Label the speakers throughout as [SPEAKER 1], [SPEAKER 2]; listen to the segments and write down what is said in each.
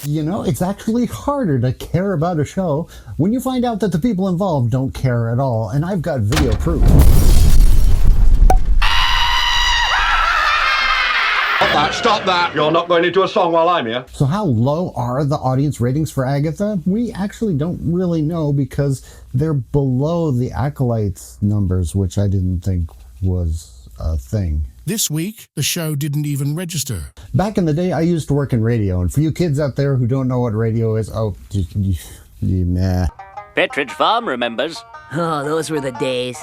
[SPEAKER 1] You know, it's actually harder to care about a show when you find out that the people involved don't care at all, and I've got video proof.
[SPEAKER 2] Stop that! You're not going into a song while I'm here.
[SPEAKER 1] So how low are the audience ratings for Agatha? We actually don't really know because they're below the Acolytes numbers, which I didn't think was a thing.
[SPEAKER 3] This week, the show didn't even register.
[SPEAKER 1] Back in the day, I used to work in radio, and for you kids out there who don't know what radio is, nah.
[SPEAKER 4] Petridge Farm remembers.
[SPEAKER 5] Oh, those were the days.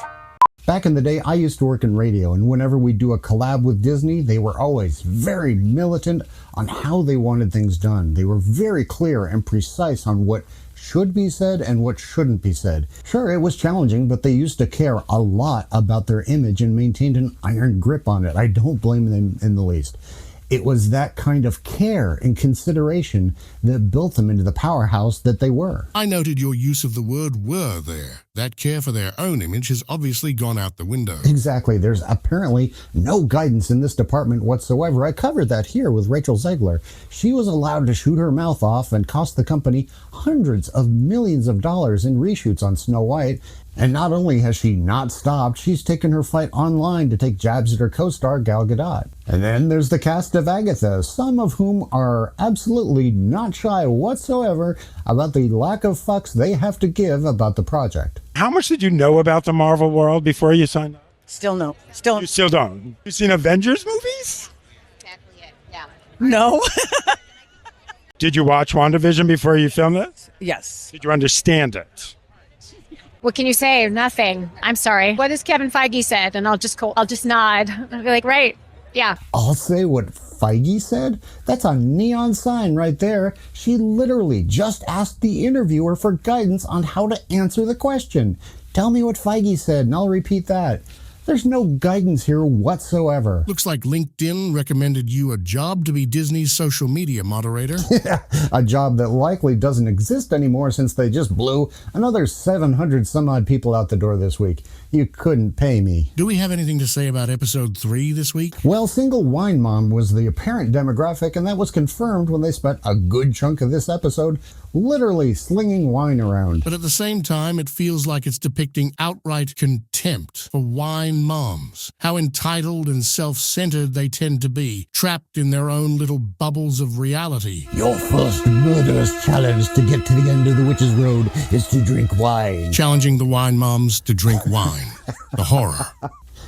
[SPEAKER 1] Back in the day, I used to work in radio, and whenever we do a collab with Disney, they were always very militant on how they wanted things done. They were very clear and precise on what should be said and what shouldn't be said. Sure, it was challenging, but they used to care a lot about their image and maintained an iron grip on it. I don't blame them in the least. It was that kind of care and consideration that built them into the powerhouse that they were.
[SPEAKER 3] I noted your use of the word "were" there. That care for their own image has obviously gone out the window.
[SPEAKER 1] Exactly. There's apparently no guidance in this department whatsoever. I covered that here with Rachel Zegler. She was allowed to shoot her mouth off and cost the company hundreds of millions of dollars in reshoots on Snow White. And not only has she not stopped, she's taken her fight online to take jabs at her co-star Gal Gadot. And then there's the cast of Agatha, some of whom are absolutely not shy whatsoever about the lack of fucks they have to give about the project.
[SPEAKER 6] How much did you know about the Marvel world before you signed up?
[SPEAKER 7] Still no.
[SPEAKER 6] You still don't. You seen Avengers movies?
[SPEAKER 8] Exactly it, yeah.
[SPEAKER 7] No.
[SPEAKER 6] Did you watch WandaVision before you filmed it?
[SPEAKER 7] Yes.
[SPEAKER 6] Did you understand it?
[SPEAKER 8] What can you say? Nothing. I'm sorry. What has Kevin Feige said? And I'll just nod. I'll be like, right, yeah.
[SPEAKER 1] I'll say what Feige said? That's a neon sign right there. She literally just asked the interviewer for guidance on how to answer the question. Tell me what Feige said and I'll repeat that. There's no guidance here whatsoever.
[SPEAKER 3] Looks like LinkedIn recommended you a job to be Disney's social media moderator.
[SPEAKER 1] A job that likely doesn't exist anymore since they just blew another 700 some odd people out the door this week. You couldn't pay me.
[SPEAKER 3] Do we have anything to say about episode 3 this week?
[SPEAKER 1] Well, single wine mom was the apparent demographic, and that was confirmed when they spent a good chunk of this episode literally slinging wine around.
[SPEAKER 3] But at the same time, it feels like it's depicting outright contempt for wine moms. How entitled and self-centered they tend to be, trapped in their own little bubbles of reality.
[SPEAKER 1] Your first murderous challenge to get to the end of the witch's road is to drink wine.
[SPEAKER 3] Challenging the wine moms to drink wine. The horror.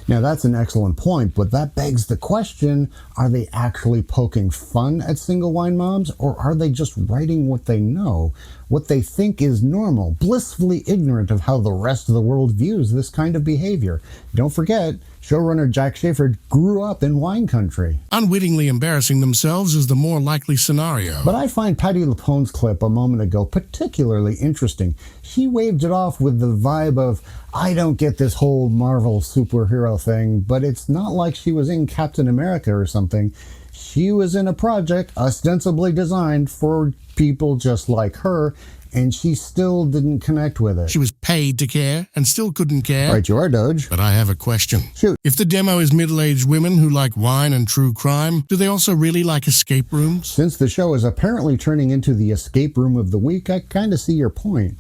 [SPEAKER 1] Now that's an excellent point, but that begs the question, are they actually poking fun at single wine moms, or are they just writing what they know, what they think is normal, blissfully ignorant of how the rest of the world views this kind of behavior? Don't forget, showrunner Jack Schaefer grew up in wine country.
[SPEAKER 3] Unwittingly embarrassing themselves is the more likely scenario.
[SPEAKER 1] But I find Patti LuPone's clip a moment ago particularly interesting. She waved it off with the vibe of, I don't get this whole Marvel superhero thing, but it's not like she was in Captain America or something. She was in a project ostensibly designed for people just like her, and she still didn't connect with it.
[SPEAKER 3] She was paid to care and still couldn't care.
[SPEAKER 1] Right, you are, Doge.
[SPEAKER 3] But I have a question.
[SPEAKER 1] Shoot.
[SPEAKER 3] If the demo is middle-aged women who like wine and true crime, do they also really like escape rooms?
[SPEAKER 1] Since the show is apparently turning into the escape room of the week, I kind of see your point.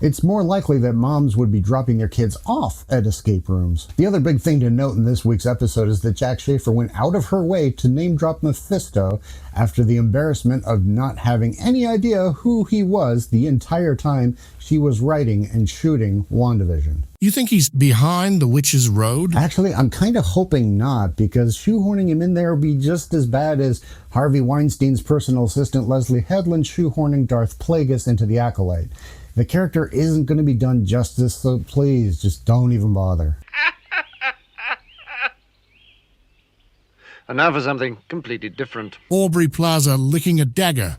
[SPEAKER 1] It's more likely that moms would be dropping their kids off at escape rooms. The other big thing to note in this week's episode is that Jack Schaefer went out of her way to name drop Mephisto after the embarrassment of not having any idea who he was the entire time she was writing and shooting WandaVision.
[SPEAKER 3] You think he's behind the witch's road?
[SPEAKER 1] Actually, I'm kind of hoping not, because shoehorning him in there would be just as bad as Harvey Weinstein's personal assistant Leslie Headland shoehorning Darth Plagueis into The Acolyte. The character isn't going to be done justice, so please, just don't even bother.
[SPEAKER 2] And now for something completely different.
[SPEAKER 3] Aubrey Plaza licking a dagger.